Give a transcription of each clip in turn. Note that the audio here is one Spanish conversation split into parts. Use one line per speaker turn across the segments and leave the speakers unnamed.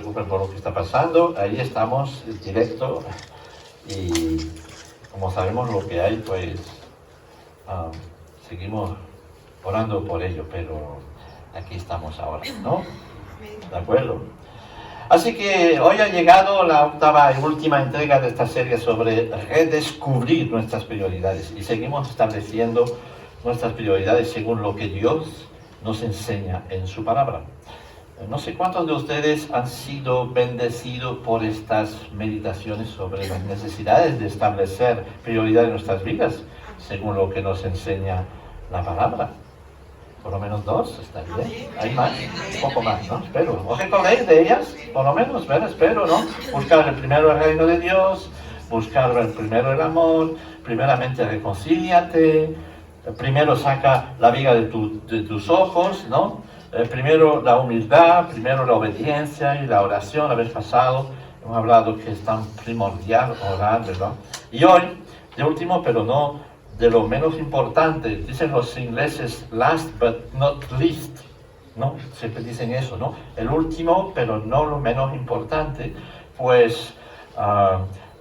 preocupen por lo que está pasando, ahí estamos en directo y como sabemos lo que hay, pues seguimos orando por ello, pero aquí estamos ahora, ¿no? ¿De acuerdo? Así que hoy ha llegado la octava y última entrega de esta serie sobre redescubrir nuestras prioridades y seguimos estableciendo nuestras prioridades según lo que Dios nos enseña en su palabra. No sé cuántos de ustedes han sido bendecidos por estas meditaciones sobre las necesidades de establecer prioridades en nuestras vidas según lo que nos enseña la palabra. Por lo menos 2, está bien. Hay más, un poco más, ¿no? Espero. ¿Os recordáis de ellas? Por lo menos, ¿verdad? Espero, ¿no? Buscar el primero el reino de Dios, buscar el primero el amor, primeramente reconcíliate, primero saca la viga de tus ojos, ¿no? Primero la humildad, primero la obediencia y la oración. La vez pasado hemos hablado que es tan primordial orar, ¿verdad? Y hoy, de último, pero no de lo menos importante, dicen los ingleses last but not least, ¿no? Siempre dicen eso, ¿no? El último, pero no lo menos importante, pues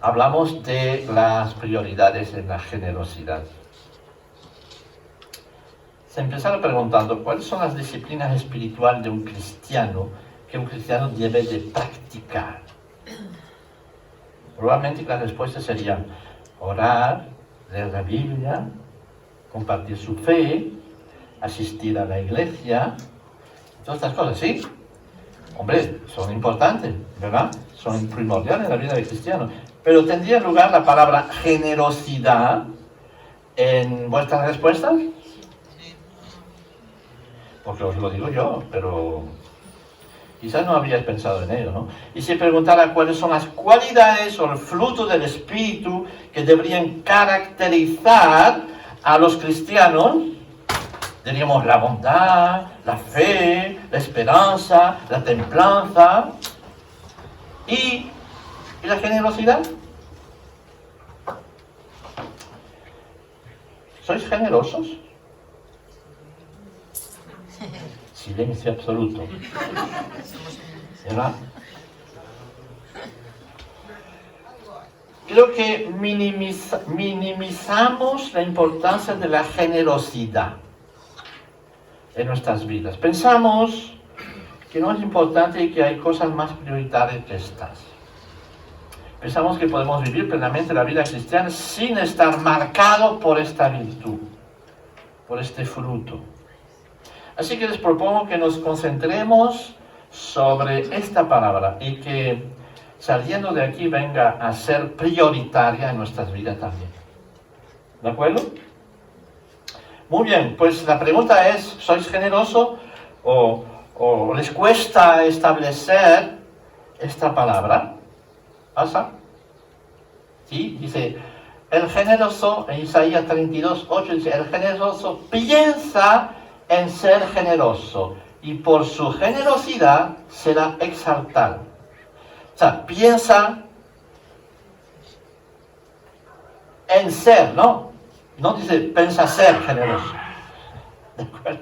hablamos de las prioridades en la generosidad. Se empezaron preguntando cuáles son las disciplinas espirituales de un cristiano que un cristiano debe de practicar. Probablemente la respuesta sería orar, leer la Biblia, compartir su fe, asistir a la iglesia, todas estas cosas, ¿sí? Hombre, son importantes, ¿verdad? Son primordiales en la vida del cristiano. Pero ¿tendría lugar la palabra generosidad en vuestras respuestas? Porque os lo digo yo, pero quizás no habríais pensado en ello, ¿no? Y si preguntara cuáles son las cualidades o el fruto del Espíritu que deberían caracterizar a los cristianos, diríamos la bondad, la fe, la esperanza, la templanza y la generosidad. ¿Sois generosos? Silencio absoluto. ¿Verdad? Creo que minimizamos la importancia de la generosidad en nuestras vidas. Pensamos que no es importante y que hay cosas más prioritarias que estas. Pensamos que podemos vivir plenamente la vida cristiana sin estar marcado por esta virtud, por este fruto. Así que les propongo que nos concentremos sobre esta palabra y que saliendo de aquí venga a ser prioritaria en nuestras vidas también. ¿De acuerdo? Muy bien, pues la pregunta es, ¿sois generosos o les cuesta establecer esta palabra? ¿Pasa? Sí, dice, el generoso, en Isaías 32:8 dice, el generoso piensa en ser generoso y por su generosidad será exaltado. O sea, piensa en ser, ¿no? No dice piensa ser generoso. ¿De acuerdo?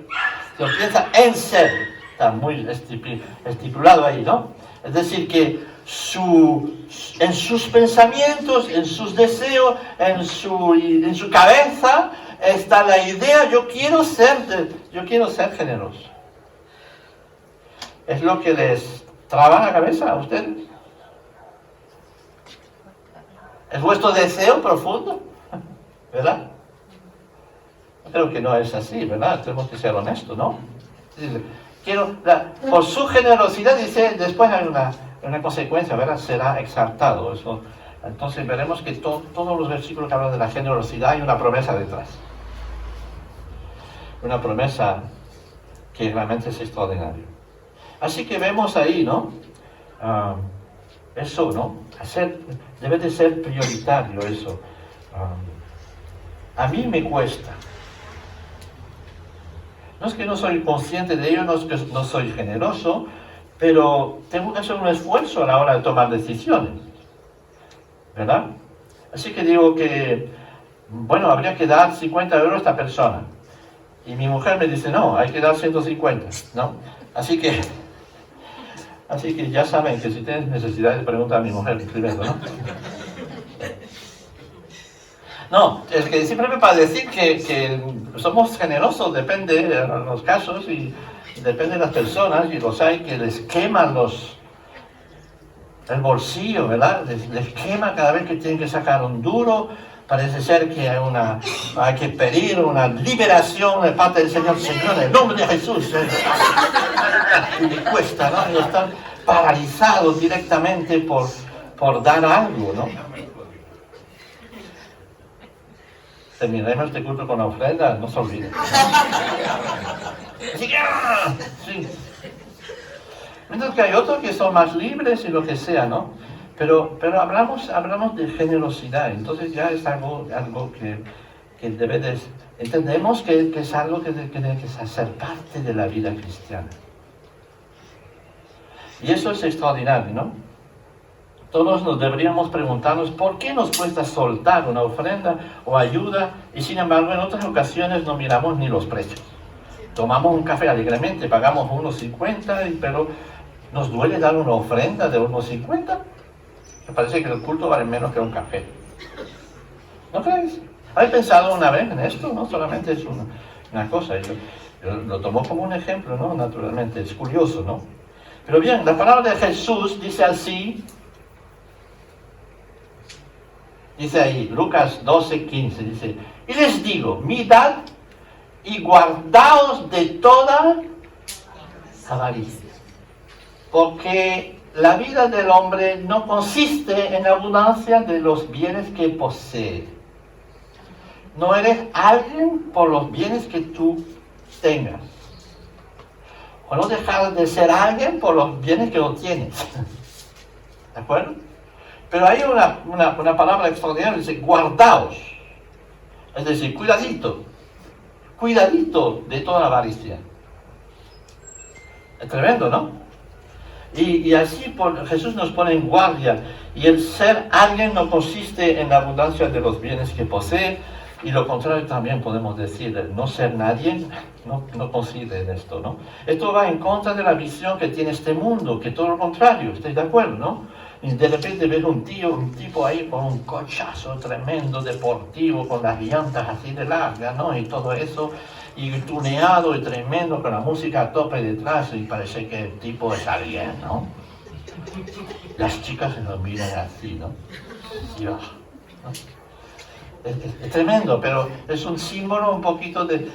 Sino piensa en ser. Está muy estipulado ahí, ¿no? Es decir, que en sus pensamientos, en sus deseos, en su cabeza está la idea, yo quiero ser generoso. ¿Es lo que les traba la cabeza a ustedes? ¿Es vuestro deseo profundo? ¿Verdad? Creo que no es así, ¿verdad? Tenemos que ser honestos, ¿no? Por su generosidad, dice, después hay una consecuencia, ¿verdad? Será exaltado. Eso, entonces veremos que todos los versículos que hablan de la generosidad hay una promesa detrás. Una promesa que realmente es extraordinaria. Así que vemos ahí, ¿no? Eso, ¿no? Debe de ser prioritario eso. A mí me cuesta. No es que no soy consciente de ello, no es que no soy generoso, pero tengo que hacer un esfuerzo a la hora de tomar decisiones. ¿Verdad? Así que digo que, bueno, habría que dar 50 euros a esta persona. Y mi mujer me dice, no, hay que dar 150, ¿no? Así que Así que ya saben que si tienen necesidades, pregunta a mi mujer primero, ¿no? No, es que simplemente para decir que somos generosos, depende de los casos y depende de las personas, y los hay que les queman el bolsillo, ¿verdad? Les quema cada vez que tienen que sacar un duro. Parece ser que hay que pedir una liberación de parte del Señor. Señor, en el nombre de Jesús. Y les cuesta, ¿no? Y están paralizados directamente por dar algo, ¿no? Terminaremos este culto con la ofrenda, no se olviden. Así que, sí. Mientras que hay otros que son más libres y lo que sea, ¿no? Pero hablamos de generosidad, entonces ya es algo que debe de... Entendemos que es algo que tiene que ser parte de la vida cristiana. Y eso es extraordinario, ¿no? Todos nos deberíamos preguntarnos por qué nos cuesta soltar una ofrenda o ayuda y sin embargo en otras ocasiones no miramos ni los precios. Tomamos un café alegremente, pagamos $1.50, pero nos duele dar una ofrenda de $1.50. Me parece que el culto vale menos que un café. ¿No crees? ¿Has pensado una vez en esto? No solamente es una cosa. Yo lo tomo como un ejemplo, ¿no? Naturalmente, es curioso, ¿no? Pero bien, la palabra de Jesús dice así. Dice ahí, Lucas 12:15, dice, y les digo, mirad y guardaos de toda avaricia. Porque la vida del hombre no consiste en la abundancia de los bienes que posee. No eres alguien por los bienes que tú tengas. O no dejar de ser alguien por los bienes que no tienes. ¿De acuerdo? Pero hay una palabra extraordinaria, dice, guardaos. Es decir, cuidadito de toda la avaricia. Es tremendo, ¿no? Y así Jesús nos pone en guardia. Y el ser alguien no consiste en la abundancia de los bienes que posee. Y lo contrario también podemos decir, no ser nadie no consiste en esto, ¿no? Esto va en contra de la visión que tiene este mundo, que todo lo contrario, ¿estáis de acuerdo, no? Y de repente ves un tipo ahí con un cochazo tremendo, deportivo, con las llantas así de largas, ¿no? Y todo eso, y tuneado y tremendo, con la música a tope detrás, y parece que el tipo es alguien, ¿no? Las chicas se lo miran así, ¿no? Y, ¿no? Es tremendo, pero es un símbolo un poquito de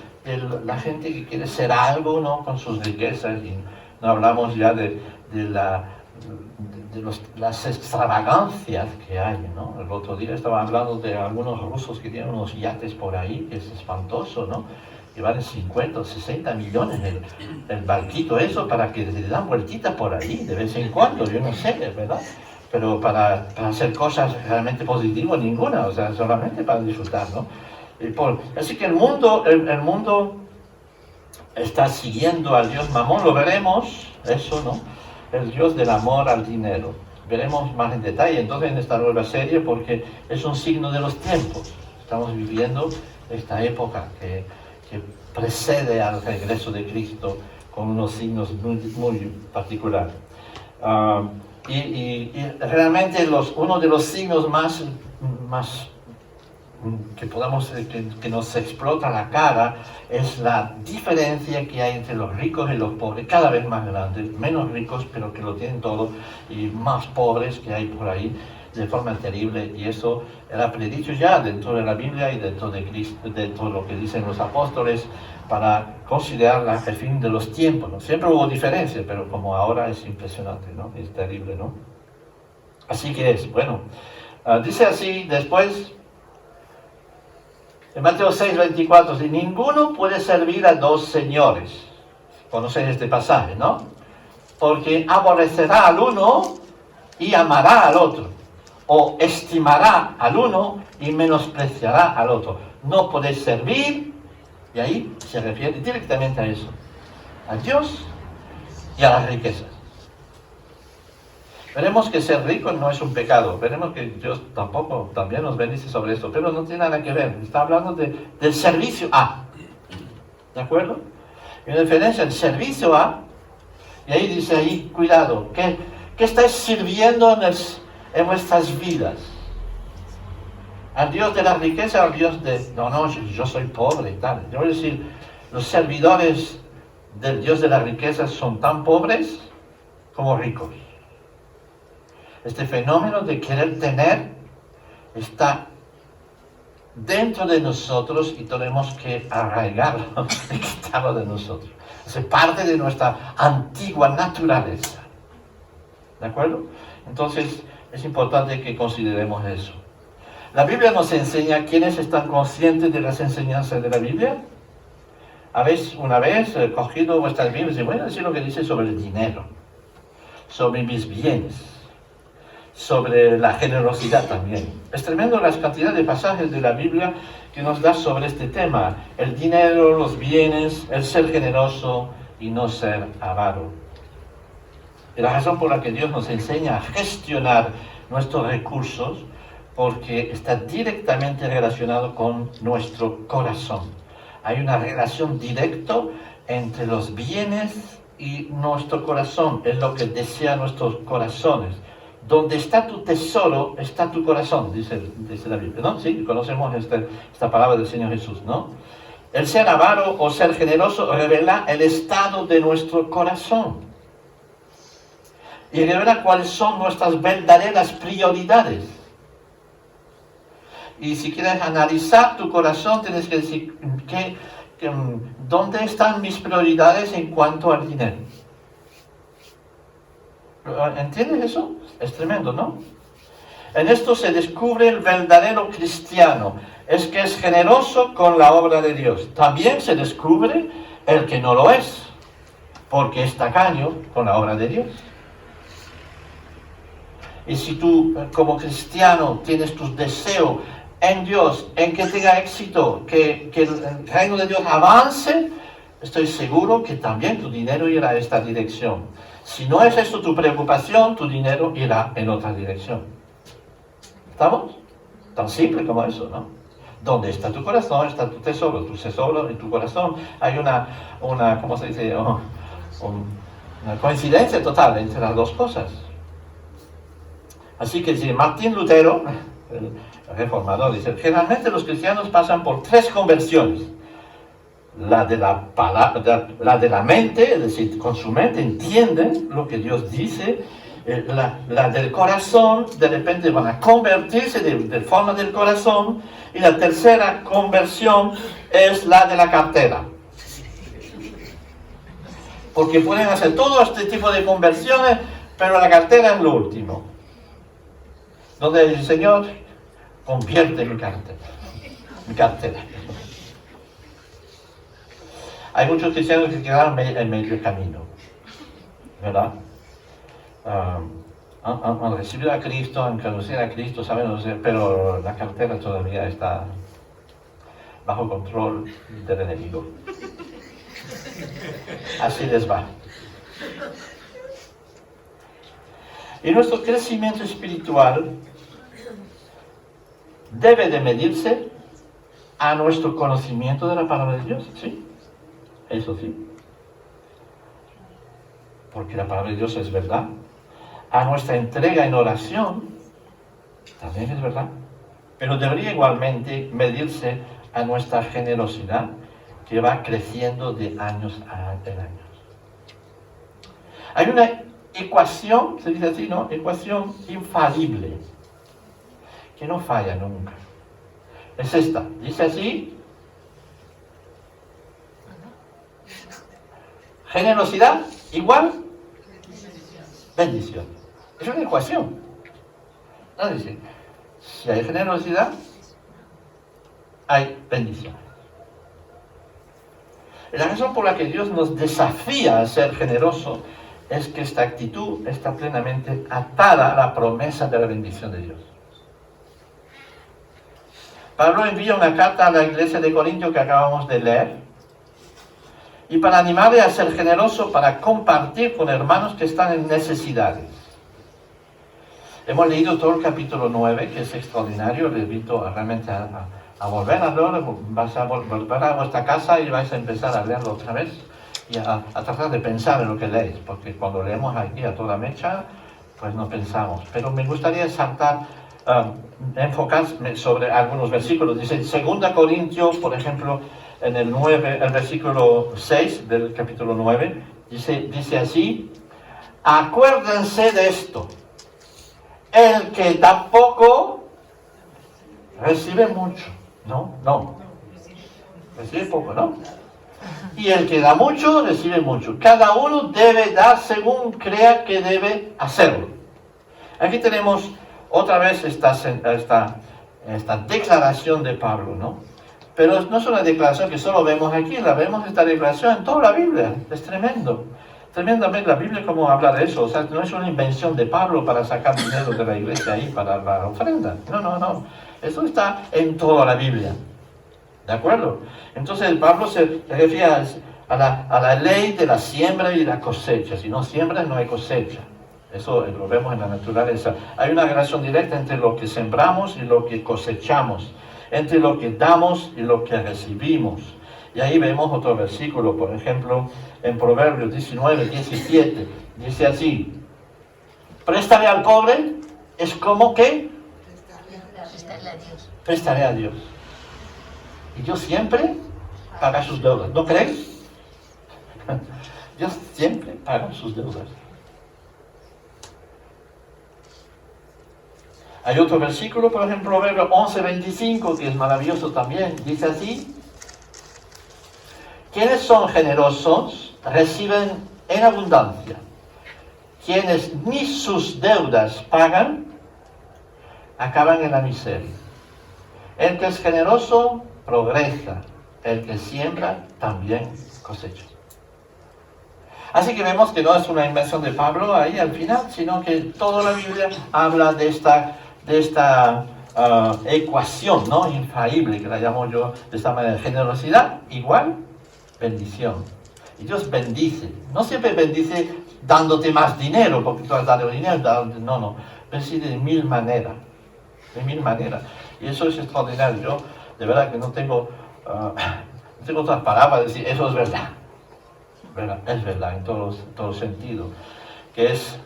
la gente que quiere ser algo, ¿no? Con sus riquezas, y no hablamos ya de las extravagancias que hay, ¿no? El otro día estaba hablando de algunos rusos que tienen unos yates por ahí, que es espantoso, ¿no? Que valen 50 o 60 millones el barquito eso, para que se dan vueltitas por ahí de vez en cuando, yo no sé, ¿verdad? Pero para hacer cosas realmente positivas, ninguna, o sea, solamente para disfrutar, ¿no? Así que el mundo está siguiendo al Dios Mamón, lo veremos, eso, ¿no? El Dios del amor al dinero. Veremos más en detalle entonces en esta nueva serie, porque es un signo de los tiempos. Estamos viviendo esta época que precede al regreso de Cristo con unos signos muy particulares. Y realmente uno de los signos más que nos explota la cara es la diferencia que hay entre los ricos y los pobres, cada vez más grande, menos ricos pero que lo tienen todo, y más pobres que hay por ahí de forma terrible, y eso era predicho ya dentro de la Biblia y dentro de Cristo, dentro de lo que dicen los apóstoles, para considerar el fin de los tiempos, ¿no? Siempre hubo diferencia, pero como ahora es impresionante, ¿no? Es terrible, ¿no? Así que es, bueno, dice así después, en Mateo 6:24, si ninguno puede servir a dos señores. Conocen este pasaje, ¿no? Porque aborrecerá al uno y amará al otro. O estimará al uno y menospreciará al otro. No podéis servir, y ahí se refiere directamente a eso. A Dios y a las riquezas. Veremos que ser rico no es un pecado. Veremos que Dios tampoco también nos bendice sobre esto, pero no tiene nada que ver. Está hablando del servicio a. ¿De acuerdo? Hay una diferencia. El servicio a Y ahí dice ahí, cuidado, ¿qué estáis sirviendo en vuestras vidas? ¿Al Dios de la riqueza o al Dios de... No, yo soy pobre y tal? Yo voy a decir, los servidores del Dios de la riqueza son tan pobres como ricos. Este fenómeno de querer tener está dentro de nosotros y tenemos que arraigarlo y quitarlo de nosotros. Es parte de nuestra antigua naturaleza. ¿De acuerdo? Entonces es importante que consideremos eso. La Biblia nos enseña quiénes están conscientes de las enseñanzas de la Biblia. ¿Habéis una vez cogido vuestras Biblias y voy a decir lo que dice sobre el dinero, sobre mis bienes, sobre la generosidad también? Es tremendo las cantidades de pasajes de la Biblia que nos da sobre este tema: el dinero, los bienes, el ser generoso y no ser avaro. Y la razón por la que Dios nos enseña a gestionar nuestros recursos, porque está directamente relacionado con nuestro corazón. Hay una relación directa entre los bienes y nuestro corazón, es lo que desean nuestros corazones. Donde está tu tesoro, está tu corazón, dice la Biblia, ¿no? Sí, conocemos esta palabra del Señor Jesús, ¿no? El ser avaro o ser generoso revela el estado de nuestro corazón. Y revela cuáles son nuestras verdaderas prioridades. Y si quieres analizar tu corazón, tienes que decir, ¿dónde están mis prioridades en cuanto al dinero? ¿Entiendes eso? Es tremendo, ¿no? En esto se descubre el verdadero cristiano. Es que es generoso con la obra de Dios. También se descubre el que no lo es, porque es tacaño con la obra de Dios. Y si tú, como cristiano, tienes tus deseos en Dios, en que tenga éxito, que el reino de Dios avance, estoy seguro que también tu dinero irá a esta dirección. Si no es esto tu preocupación, tu dinero irá en otra dirección. ¿Estamos? Tan simple como eso, ¿no? Donde está tu corazón, está tu tesoro en tu corazón. Hay una ¿cómo se dice? Una coincidencia total entre las dos cosas. Así que si Martín Lutero, el reformador, dice, generalmente los cristianos pasan por 3 conversiones. La de la mente, es decir, con su mente entienden lo que Dios dice. La del corazón, de repente van a convertirse de forma del corazón. Y la tercera conversión es la de la cartera. Porque pueden hacer todo este tipo de conversiones, pero la cartera es lo último. Donde el Señor convierte mi cartera. Hay muchos cristianos que quedaron en medio camino, ¿verdad? Han recibido a Cristo, han conocido a Cristo, saben, pero la cartera todavía está bajo control del enemigo. Así les va. Y nuestro crecimiento espiritual debe de medirse a nuestro conocimiento de la palabra de Dios, ¿sí? Eso sí. Porque la palabra de Dios es verdad. A nuestra entrega en oración, también es verdad. Pero debería igualmente medirse a nuestra generosidad, que va creciendo de años a años. Hay una ecuación, se dice así, ¿no? Ecuación infalible, que no falla nunca. Es esta, dice así: generosidad igual bendición. Es una ecuación. No dice, si hay generosidad, hay bendición. La razón por la que Dios nos desafía a ser generosos es que esta actitud está plenamente atada a la promesa de la bendición de Dios. Pablo envía una carta a la iglesia de Corinto que acabamos de leer, y para animarle a ser generoso, para compartir con hermanos que están en necesidades. Hemos leído todo el capítulo 9, que es extraordinario. Les invito realmente a volver a leerlo. Vas a volver a vuestra casa y vais a empezar a leerlo otra vez. y a tratar de pensar en lo que lees, porque cuando leemos aquí a toda mecha, pues no pensamos. Pero me gustaría enfocarme sobre algunos versículos. Dice 2 Corintios, por ejemplo, en el versículo 6 del capítulo 9, dice así: acuérdense de esto, el que da poco, recibe mucho. No, recibe poco, ¿no? Y el que da mucho, recibe mucho. Cada uno debe dar según crea que debe hacerlo. Aquí tenemos otra vez esta declaración de Pablo, ¿no? Pero no es una declaración que solo vemos aquí, vemos esta declaración en toda la Biblia. Es tremendo. Tremendamente la Biblia cómo habla de eso. O sea, no es una invención de Pablo para sacar dinero de la iglesia ahí para la ofrenda. No. Eso está en toda la Biblia. ¿De acuerdo? Entonces Pablo se refiere a la ley de la siembra y la cosecha. Si no siembras, no hay cosecha. Eso lo vemos en la naturaleza. Hay una relación directa entre lo que sembramos y lo que cosechamos, entre lo que damos y lo que recibimos. Y ahí vemos otro versículo, por ejemplo, en Proverbios 19, 17. Dice así: préstale al pobre es como que prestaré a Dios. Y Dios siempre paga sus deudas. ¿No crees? Dios siempre paga sus deudas. Hay otro versículo, por ejemplo, Proverbios 11:25, que es maravilloso también. Dice así: quienes son generosos reciben en abundancia. Quienes ni sus deudas pagan, acaban en la miseria. El que es generoso progresa, el que siembra también cosecha. Así que vemos que no es una invención de Pablo ahí al final, sino que toda la Biblia habla de esta ecuación, ¿no? Infalible, que la llamo yo de esta manera: generosidad igual bendición. Y Dios bendice. No siempre bendice dándote más dinero, porque tú has dado dinero. No. Bendice de mil maneras. De mil maneras. Y eso es extraordinario. Yo, de verdad, que no tengo otras palabras para decir, eso es verdad. Es verdad en todo sentido. Que es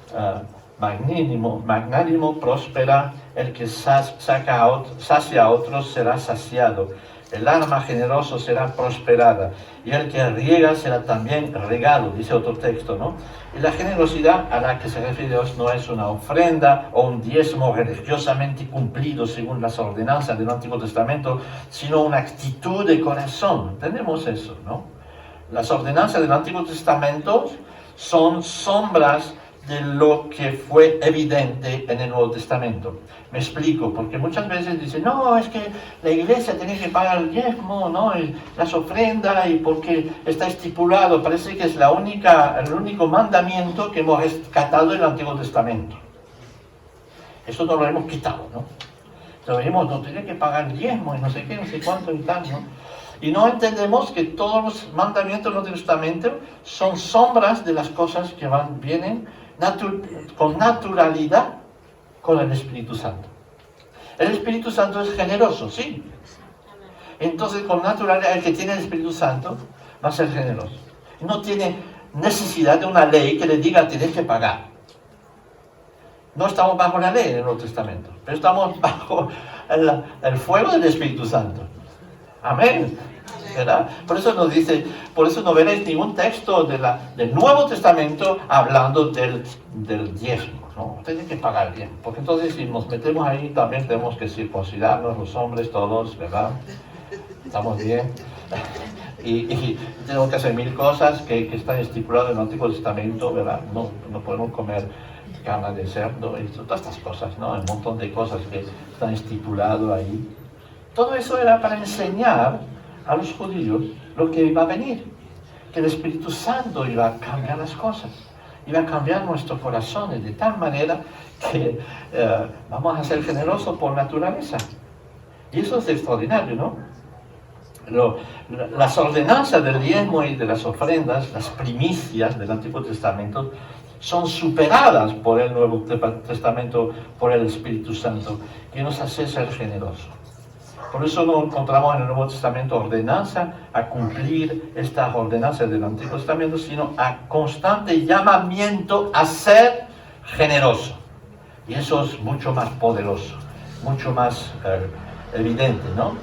magnánimo, próspera. El que sacia a otros será saciado. El alma generoso será prosperada, y el que riega será también regado, dice otro texto, ¿no? Y la generosidad a la que se refiere Dios no es una ofrenda o un diezmo religiosamente cumplido según las ordenanzas del Antiguo Testamento, sino una actitud de corazón. Entendemos eso, ¿no? Las ordenanzas del Antiguo Testamento son sombras de lo que fue evidente en el Nuevo Testamento. Me explico, porque muchas veces dicen, no, es que la iglesia tiene que pagar el diezmo, ¿no? Y las ofrendas, y porque está estipulado, parece que es el único mandamiento que hemos rescatado del Antiguo Testamento. Eso no lo hemos quitado, ¿no? No tiene que pagar el diezmo y no sé qué, no sé cuánto y tal, ¿no? Y no entendemos que todos los mandamientos del Nuevo Testamento son sombras de las cosas que vienen con naturalidad con el Espíritu Santo. El Espíritu Santo es generoso, sí. Entonces, con naturalidad, el que tiene el Espíritu Santo va a ser generoso. No tiene necesidad de una ley que le diga tienes que pagar. No estamos bajo la ley en el Nuevo Testamento, pero estamos bajo el fuego del Espíritu Santo. Amén. ¿Verdad? Por eso no veréis ningún texto del Nuevo Testamento hablando del diezmo, ¿no? Tienen que pagar bien, porque entonces si nos metemos ahí también tenemos que circuncidarnos los hombres todos, ¿verdad? Estamos bien. Y tenemos que hacer mil cosas que están estipuladas en el Antiguo Testamento, ¿verdad? No podemos comer carne de cerdo y todas estas cosas, ¿no? Un montón de cosas que están estipuladas ahí. Todo eso era para enseñar a los judíos lo que iba a venir, que el Espíritu Santo iba a cambiar las cosas, iba a cambiar nuestros corazones de tal manera que vamos a ser generosos por naturaleza. Y eso es extraordinario, ¿no? Las ordenanzas del diezmo y de las ofrendas, las primicias del Antiguo Testamento, son superadas por el Nuevo Testamento, por el Espíritu Santo, que nos hace ser generosos. Por eso no encontramos en el Nuevo Testamento ordenanza a cumplir estas ordenanzas del Antiguo Testamento, sino a constante llamamiento a ser generoso. Y eso es mucho más poderoso, mucho más evidente, ¿no?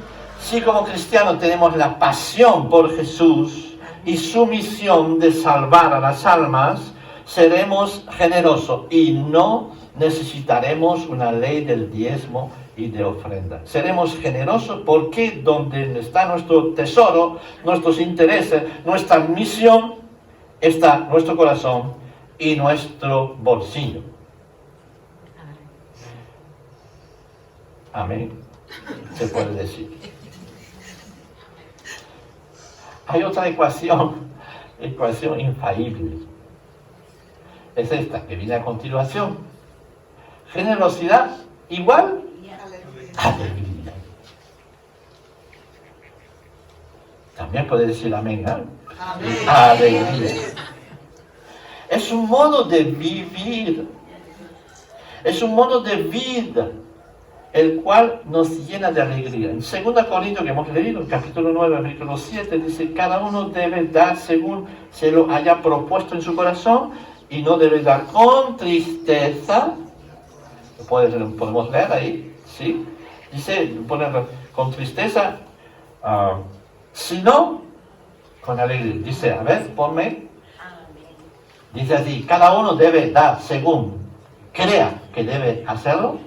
Si como cristianos tenemos la pasión por Jesús y su misión de salvar a las almas, seremos generosos y no necesitaremos una ley del diezmo y de ofrenda. Seremos generosos porque donde está nuestro tesoro, nuestros intereses, nuestra misión, está nuestro corazón y nuestro bolsillo. Amén. Se puede decir. Hay otra ecuación infalible. Es esta que viene a continuación. Generosidad igual alegría. También puede decir amén, ¿no? Amén. Alegría. Es un modo de vivir. Es un modo de vida, el cual nos llena de alegría. En 2 Corintios, que hemos leído, el capítulo 9, versículo 7, dice, cada uno debe dar según se lo haya propuesto en su corazón, y no debe dar con tristeza. Podemos leer ahí, ¿sí? Dice, ponerlo con tristeza, sino con alegría. Dice, a ver, ponme. Dice así, cada uno debe dar según crea que debe hacerlo.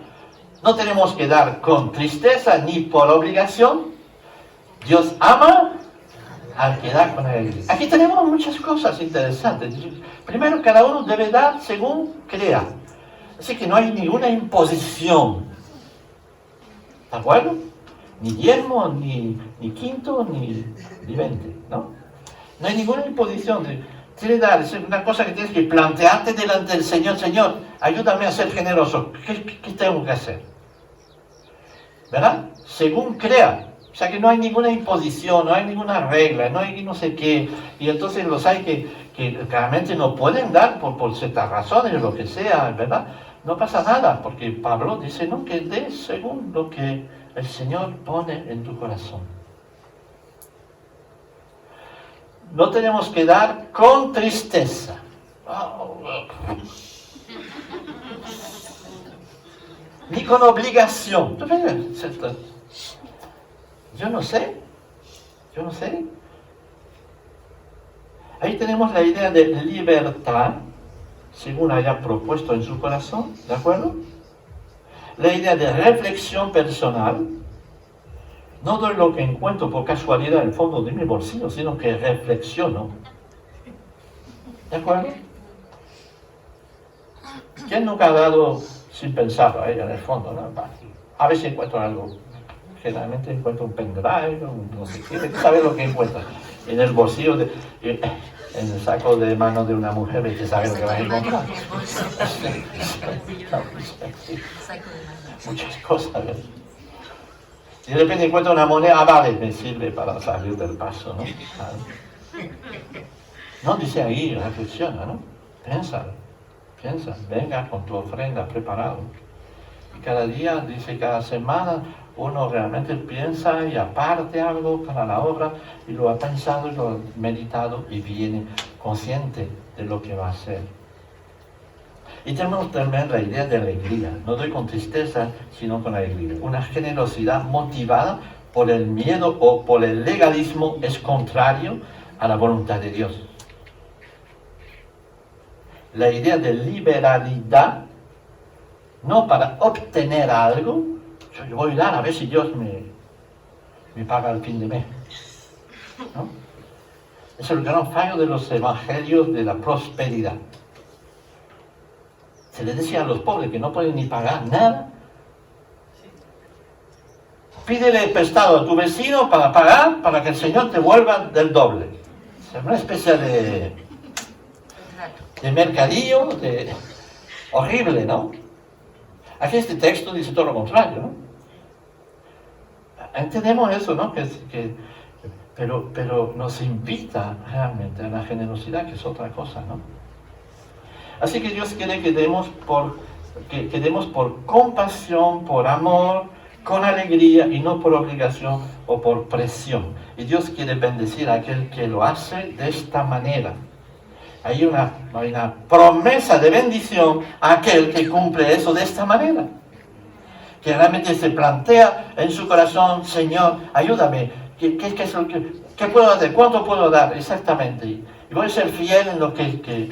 No tenemos que dar con tristeza ni por obligación. Dios ama al que da con alegría. Aquí tenemos muchas cosas interesantes. Primero, cada uno debe dar según crea. Así que no hay ninguna imposición. ¿De acuerdo? Ni diezmo, ni quinto, ni 20, ¿no? No hay ninguna imposición. Quiere dar, es una cosa que tienes que plantearte delante del Señor. Señor, ayúdame a ser generoso. ¿Qué tengo que hacer? ¿Verdad? Según crea. O sea que no hay ninguna imposición, no hay ninguna regla, no hay no sé qué. Y entonces los hay que claramente no pueden dar por ciertas razones o lo que sea, ¿verdad? No pasa nada, porque Pablo dice, no, que des según lo que el Señor pone en tu corazón. No tenemos que dar con tristeza. Ni con obligación. Yo no sé. Ahí tenemos la idea de libertad, según haya propuesto en su corazón, ¿de acuerdo? La idea de reflexión personal. No doy lo que encuentro por casualidad en el fondo de mi bolsillo, sino que reflexiono. ¿De acuerdo? ¿Quién nunca ha dado sin pensarlo ahí en el fondo, ¿no? A ver si encuentro algo. Generalmente encuentro un pendrive, no sé qué. ¿Sabes lo que encuentras? En el bolsillo, en el saco de mano de una mujer, ¿ves? ¿Sabes lo que vas a encontrar? Muchas cosas, ¿verdad? Y de repente encuentro una moneda, vale, me sirve para salir del paso, ¿no? No, dice ahí, reflexiona, ¿no? Piensa, venga con tu ofrenda preparado. Y cada día, dice, cada semana, uno realmente piensa y aparte algo para la obra, y lo ha pensado y lo ha meditado y viene consciente de lo que va a hacer. Y tenemos también la idea de alegría. No doy con tristeza, sino con alegría. Una generosidad motivada por el miedo o por el legalismo es contrario a la voluntad de Dios. La idea de liberalidad, no para obtener algo, yo voy a dar a ver si Dios me paga al fin de mes, ¿no? Es el gran fallo de los evangelios de la prosperidad. Se les decía a los pobres que no pueden ni pagar nada. Pídele prestado a tu vecino para pagar, para que el Señor te vuelva del doble. Es una especie de mercadillo, horrible, ¿no? Aquí este texto dice todo lo contrario, ¿no? Entendemos eso, ¿no? Pero nos invita realmente a la generosidad, que es otra cosa, ¿no? Así que Dios quiere que demos por compasión, por amor, con alegría y no por obligación o por presión. Y Dios quiere bendecir a aquel que lo hace de esta manera. Hay una promesa de bendición a aquel que cumple eso de esta manera. Que realmente se plantea en su corazón, Señor, ayúdame, ¿qué puedo hacer? ¿Cuánto puedo dar? Exactamente. Y voy a ser fiel en lo que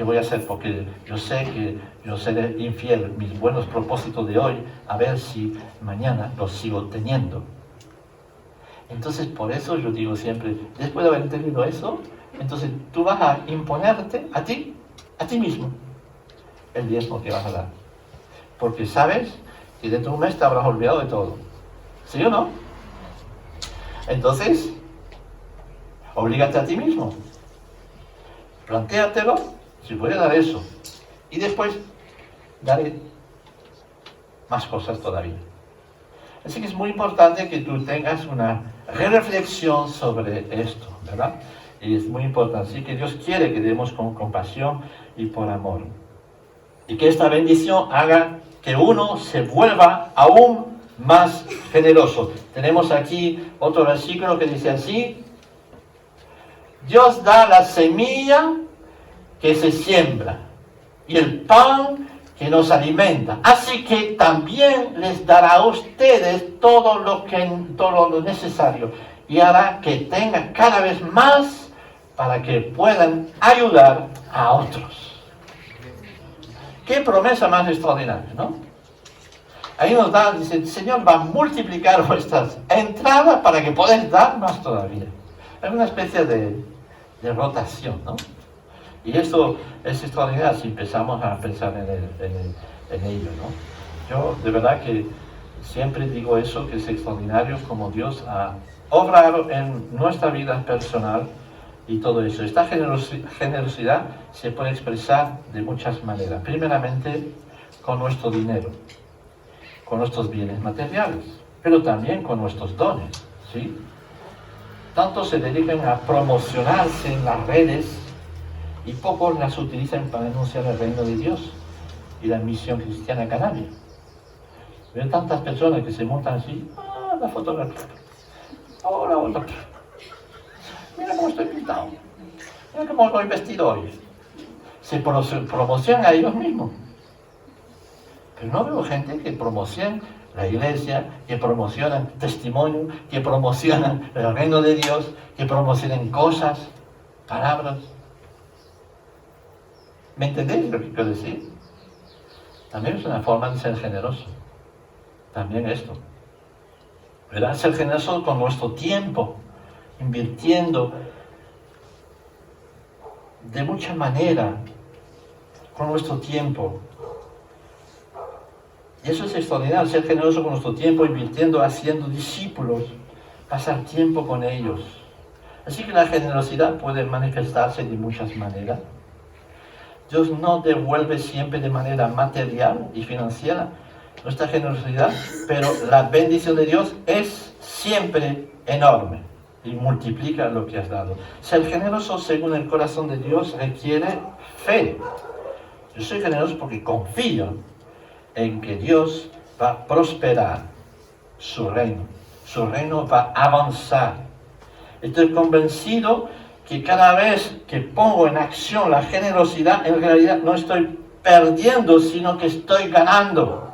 voy a hacer, porque yo sé que yo seré infiel mis buenos propósitos de hoy, a ver si mañana los sigo teniendo. Entonces, por eso yo digo siempre, después de haber entendido eso, entonces tú vas a imponerte a ti mismo, el diezmo que vas a dar. Porque sabes que dentro de un mes te habrás olvidado de todo. ¿Sí o no? Entonces, oblígate a ti mismo. Plantéatelo, si voy a dar eso. Y después, daré más cosas todavía. Así que es muy importante que tú tengas una reflexión sobre esto, ¿verdad? Y es muy importante. Así que Dios quiere que demos con compasión y por amor. Y que esta bendición haga que uno se vuelva aún más generoso. Tenemos aquí otro versículo que dice así: Dios da la semilla que se siembra y el pan que nos alimenta. Así que también les dará a ustedes todo lo necesario y hará que tengan cada vez más para que puedan ayudar a otros. Qué promesa más extraordinaria, ¿no? Ahí nos da, dice, el Señor va a multiplicar vuestras entradas para que podáis dar más todavía. Es una especie de rotación, ¿no? Y esto es extraordinario si empezamos a pensar en ello, ¿no? Yo de verdad que siempre digo eso, que es extraordinario como Dios ha obrado en nuestra vida personal y todo eso. Esta generosidad se puede expresar de muchas maneras. Primeramente, con nuestro dinero, con nuestros bienes materiales, pero también con nuestros dones, ¿sí? Tanto se dedican a promocionarse en las redes y pocos las utilizan para anunciar el reino de Dios y la misión cristiana canaria. Veo tantas personas que se montan así, la fotografía, ahora otra. Mira cómo estoy pintado, mira cómo voy vestido hoy. Se promocionan a ellos mismos. Pero no veo gente que promociona la iglesia, que promocionan testimonio, que promocionan el reino de Dios, que promocionan cosas, palabras. ¿Me entendéis lo que quiero decir? También es una forma de ser generoso. También esto. ¿Verdad? Ser generoso con nuestro tiempo, invirtiendo de mucha manera con nuestro tiempo. Y eso es extraordinario, ser generoso con nuestro tiempo, invirtiendo, haciendo discípulos, pasar tiempo con ellos. Así que la generosidad puede manifestarse de muchas maneras. Dios no devuelve siempre de manera material y financiera nuestra generosidad, pero la bendición de Dios es siempre enorme y multiplica lo que has dado. Ser generoso según el corazón de Dios requiere fe. Yo soy generoso porque confío en que Dios va a prosperar su reino va a avanzar. Estoy convencido que cada vez que pongo en acción la generosidad, en realidad no estoy perdiendo, sino que estoy ganando.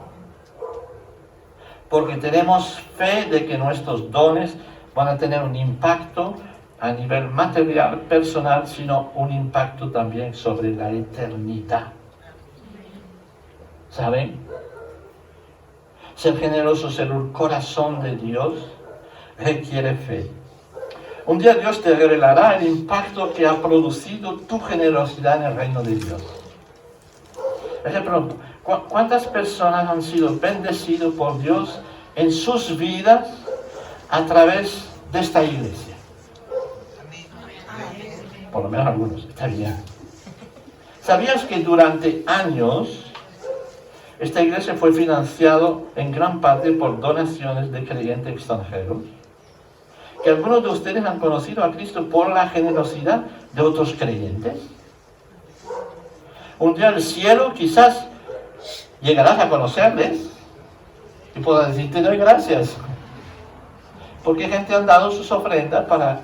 Porque tenemos fe de que nuestros dones van a tener un impacto a nivel material, personal, sino un impacto también sobre la eternidad. ¿Saben? Ser generoso, ser el corazón de Dios, requiere fe. Un día Dios te revelará el impacto que ha producido tu generosidad en el reino de Dios. Les pregunto, ¿cuántas personas han sido bendecidas por Dios en sus vidas a través de esta iglesia? Por lo menos algunos, está bien. ¿Sabías que durante años esta iglesia fue financiada en gran parte por donaciones de creyentes extranjeros? Que algunos de ustedes han conocido a Cristo por la generosidad de otros creyentes. Un día el cielo quizás llegarás a conocerles y pueda decir, te doy gracias. Porque gente han dado sus ofrendas para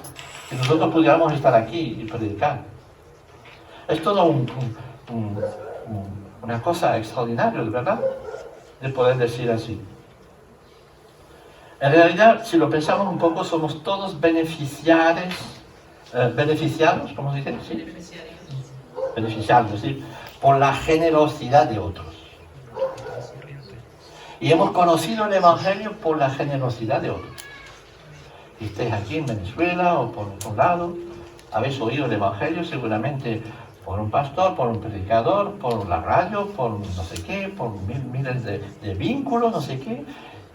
que nosotros pudiéramos estar aquí y predicar. Es todo una cosa extraordinaria, ¿verdad? De poder decir así. En realidad, si lo pensamos un poco, somos todos beneficiarios, ¿cómo se dice? ¿Sí? Beneficiarios, ¿sí? Por la generosidad de otros. Y hemos conocido el Evangelio por la generosidad de otros. Si estéis aquí en Venezuela o por otro lado, habéis oído el Evangelio seguramente por un pastor, por un predicador, por la radio, por no sé qué, por miles de vínculos, no sé qué.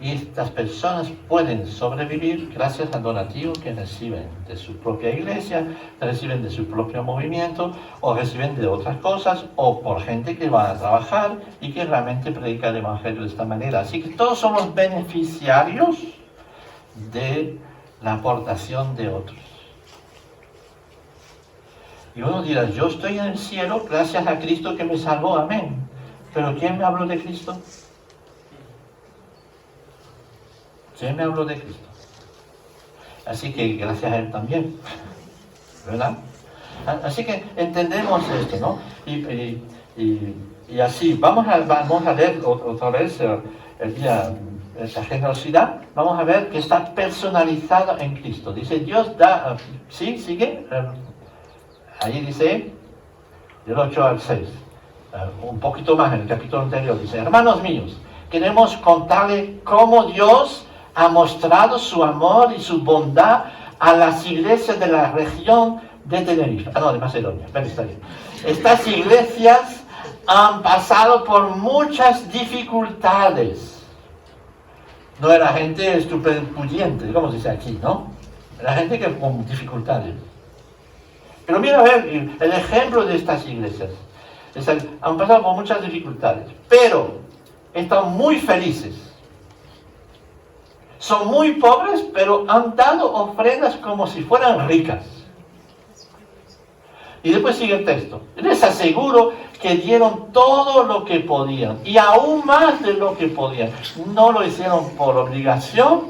Y estas personas pueden sobrevivir gracias al donativo que reciben de su propia iglesia, reciben de su propio movimiento, o reciben de otras cosas, o por gente que va a trabajar y que realmente predica el Evangelio de esta manera. Así que todos somos beneficiarios de la aportación de otros. Y uno dirá, yo estoy en el cielo gracias a Cristo que me salvó, amén. Pero ¿quién me habló de Cristo? ¿Quién me habló de Cristo? Así que gracias a Él también, ¿verdad? Así que entendemos esto, ¿no? Y así, vamos a leer otra vez esta generosidad. Vamos a ver que está personalizada en Cristo. Dice, Dios da, ¿sí? ¿Sigue? Ahí dice, del 8 al 6, un poquito más en el capítulo anterior, dice, hermanos míos, queremos contarle cómo Dios ha mostrado su amor y su bondad a las iglesias de la región de Tenerife. De Macedonia. Está bien. Estas iglesias han pasado por muchas dificultades. No era gente estupendamente, como se dice aquí, ¿no? Era gente que con dificultades. Pero mira, a ver, el ejemplo de estas iglesias. Han pasado por muchas dificultades, pero están muy felices. Son muy pobres, pero han dado ofrendas como si fueran ricas. Y después sigue el texto. Les aseguro que dieron todo lo que podían, y aún más de lo que podían. No lo hicieron por obligación,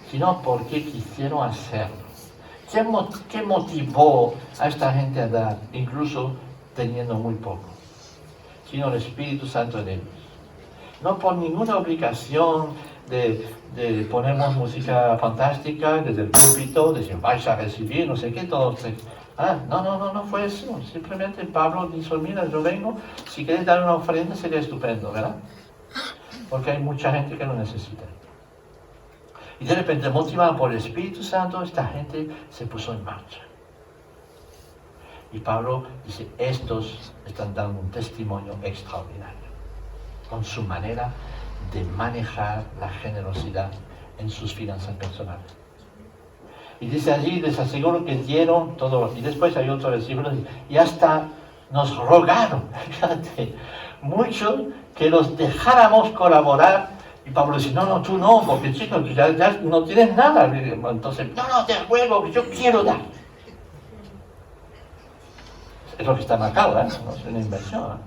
sino porque quisieron hacerlo. ¿Qué motivó a esta gente a dar, incluso teniendo muy poco? Sino el Espíritu Santo en ellos. No por ninguna obligación de ponernos música fantástica desde el púlpito, decir vais a recibir, no sé qué, todo. No fue eso. Simplemente Pablo dijo, mira, yo vengo, si queréis dar una ofrenda sería estupendo, ¿verdad? Porque hay mucha gente que lo necesita. Y de repente, motivado por el Espíritu Santo, esta gente se puso en marcha. Y Pablo dice, estos están dando un testimonio extraordinario con su manera de manejar la generosidad en sus finanzas personales. Y dice allí, les aseguro que dieron todo. Y después hay otro versículo, y hasta nos rogaron, fíjate, mucho que los dejáramos colaborar. Y Pablo dice, no, tú no, porque chicos, ya no tienes nada. Entonces, no, te ruego, que yo quiero dar. Es lo que está marcado, no es una inversión.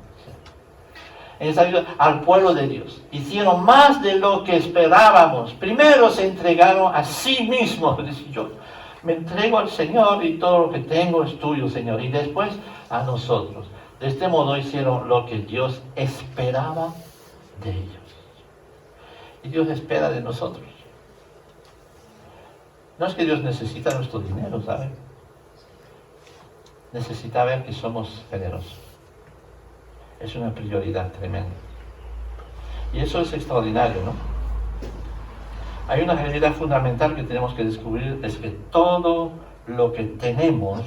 Ellos ayudan al pueblo de Dios. Hicieron más de lo que esperábamos. Primero se entregaron a sí mismos. Dice, yo me entrego al Señor y todo lo que tengo es tuyo, Señor. Y después a nosotros. De este modo hicieron lo que Dios esperaba de ellos. Y Dios espera de nosotros. No es que Dios necesita nuestro dinero, ¿saben? Necesita ver que somos generosos. Es una prioridad tremenda. Y eso es extraordinario, ¿no? Hay una realidad fundamental que tenemos que descubrir, es que todo lo que tenemos,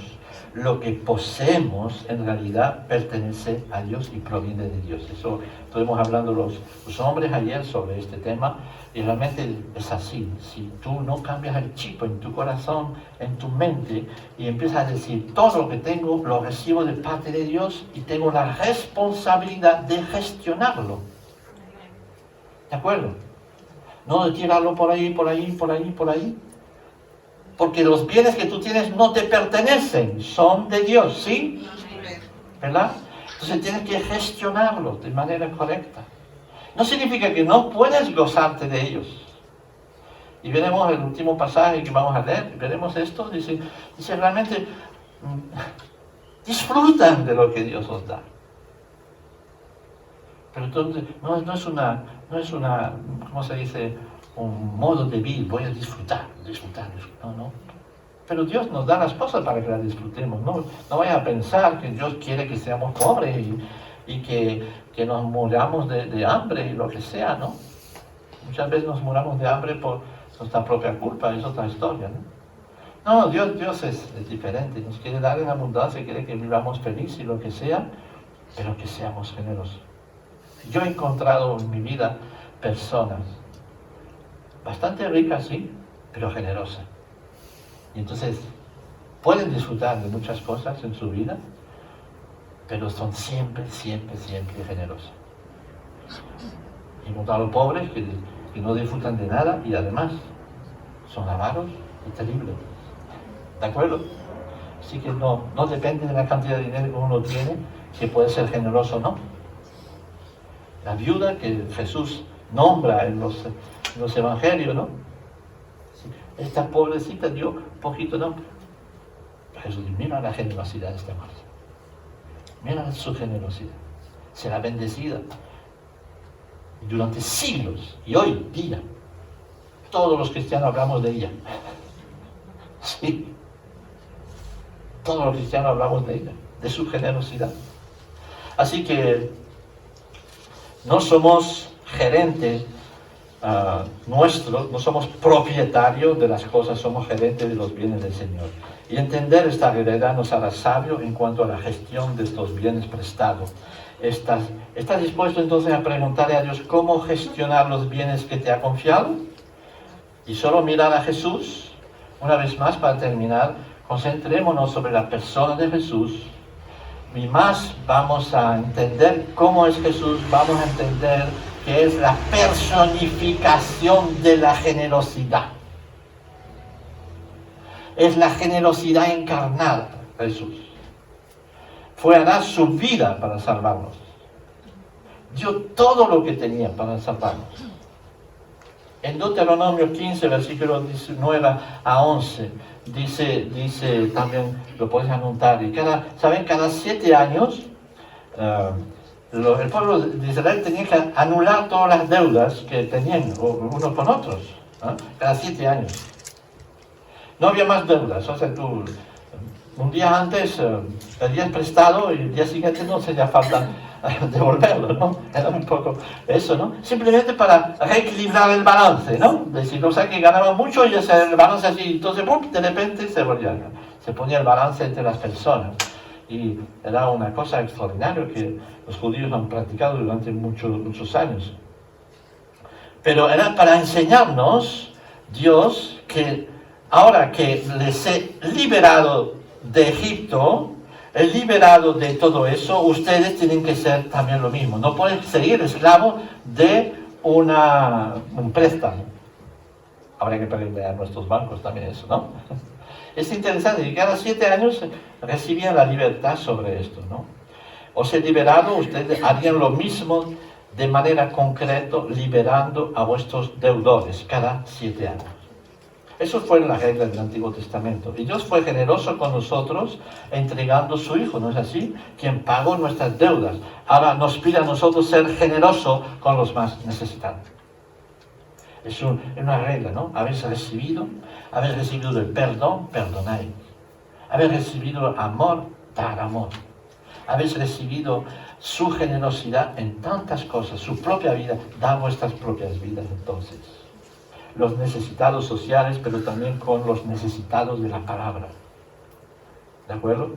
lo que poseemos, en realidad pertenece a Dios y proviene de Dios. Eso estuvimos hablando los hombres ayer sobre este tema, y realmente es así. Si tú no cambias el chip en tu corazón, en tu mente, y empiezas a decir, todo lo que tengo lo recibo de parte de Dios y tengo la responsabilidad de gestionarlo. ¿De acuerdo? No de tirarlo por ahí. Porque los bienes que tú tienes no te pertenecen, son de Dios, ¿sí? ¿Verdad? Entonces tienes que gestionarlos de manera correcta. no significa que no puedes gozarte de ellos. Y veremos el último pasaje que vamos a leer, veremos esto, dice realmente disfrutan de lo que Dios os da. Pero entonces no es una, ¿cómo se dice? Un modo de vivir, voy a disfrutar. No. Pero Dios nos da las cosas para que las disfrutemos. No vaya a pensar que Dios quiere que seamos pobres y que nos muramos de hambre y lo que sea, ¿no? Muchas veces nos muramos de hambre por nuestra propia culpa, es otra historia, ¿no? No, Dios es diferente, nos quiere dar en abundancia, quiere que vivamos felices y lo que sea, pero que seamos generosos. Yo he encontrado en mi vida personas bastante ricas, sí, pero generosas. Y entonces pueden disfrutar de muchas cosas en su vida, pero son siempre generosos. He encontrado pobres que no disfrutan de nada y además son avaros y terribles. ¿De acuerdo? Así que no depende de la cantidad de dinero que uno tiene, que puede ser generoso o no. La viuda que Jesús nombra en los evangelios, ¿no? Esta pobrecita dio poquito, ¿no? Jesús dice, mira la generosidad de esta mujer. Mira su generosidad. Será bendecida durante siglos. Y hoy día, todos los cristianos hablamos de ella. Sí. Todos los cristianos hablamos de ella, de su generosidad. Así que no somos gerentes nuestros, no somos propietarios de las cosas, somos gerentes de los bienes del Señor. Y entender esta realidad nos hará sabios en cuanto a la gestión de estos bienes prestados. ¿Estás dispuesto entonces a preguntarle a Dios cómo gestionar los bienes que te ha confiado? Y solo mirar a Jesús. Una vez más, para terminar, concentrémonos sobre la persona de Jesús. Y más vamos a entender cómo es Jesús, vamos a entender que es la personificación de la generosidad. Es la generosidad encarnada, Jesús. Fue a dar su vida para salvarnos. Dio todo lo que tenía para salvarnos. En Deuteronomio 15, versículos 19 a 11, dice también, lo puedes anotar, y cada 7 años, el pueblo de Israel tenía que anular todas las deudas que tenían unos con otros, ¿eh? Cada 7 años. No había más deudas, o sea, tú un día antes pedías prestado y el día siguiente no hacía falta devolverlo, ¿no? Era un poco eso, ¿no? Simplemente para reequilibrar el balance, ¿no? Decir, o sea, que ganaban mucho y el balance así, entonces, ¡pum!, de repente se ponía el balance entre las personas. Y era una cosa extraordinaria que los judíos han practicado durante muchos años. Pero era para enseñarnos, Dios, que ahora que les he liberado de Egipto, he liberado de todo eso, ustedes tienen que ser también lo mismo. No pueden seguir esclavos de un préstamo. Habría que pedirle a nuestros bancos también eso, ¿no? Es interesante que cada 7 años recibían la libertad sobre esto, ¿no? Os he liberado, ustedes harían lo mismo de manera concreta, liberando a vuestros deudores cada 7 años. Eso fue la regla del Antiguo Testamento. Y Dios fue generoso con nosotros entregando a su Hijo, ¿no es así? Quien pagó nuestras deudas. Ahora nos pide a nosotros ser generosos con los más necesitados. Es una regla, ¿no? Habéis recibido el perdón, perdonáis. Habéis recibido amor, dar amor. Habéis recibido su generosidad en tantas cosas, su propia vida, da vuestras propias vidas entonces. Los necesitados sociales, pero también con los necesitados de la palabra. ¿De acuerdo?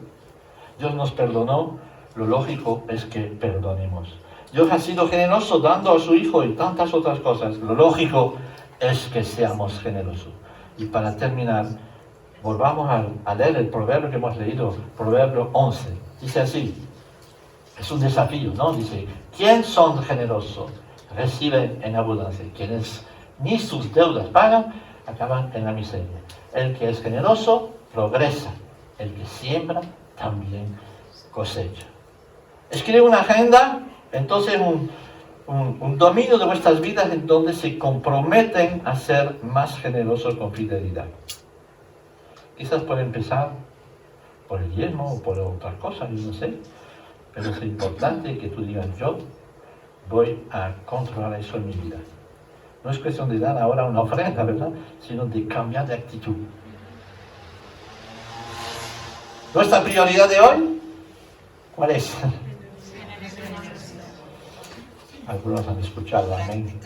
Dios nos perdonó, lo lógico es que perdonemos. Dios ha sido generoso dando a su Hijo y tantas otras cosas. Lo lógico es que seamos generosos. Y para terminar, volvamos a leer el proverbio que hemos leído, Proverbio 11. Dice así, es un desafío, ¿no? Dice, ¿quién son generosos? Reciben en abundancia. Quienes ni sus deudas pagan, acaban en la miseria. El que es generoso, progresa. El que siembra, también cosecha. Escribe una agenda, entonces un dominio de vuestras vidas en donde se comprometen a ser más generosos con fidelidad. Quizás por empezar por el diezmo o por otras cosas, yo no sé, pero es importante que tú digas, yo voy a controlar eso en mi vida. No es cuestión de dar ahora una ofrenda, ¿verdad?, sino de cambiar de actitud. ¿Nuestra prioridad de hoy? ¿Cuál es? Algunos han escuchado, amén.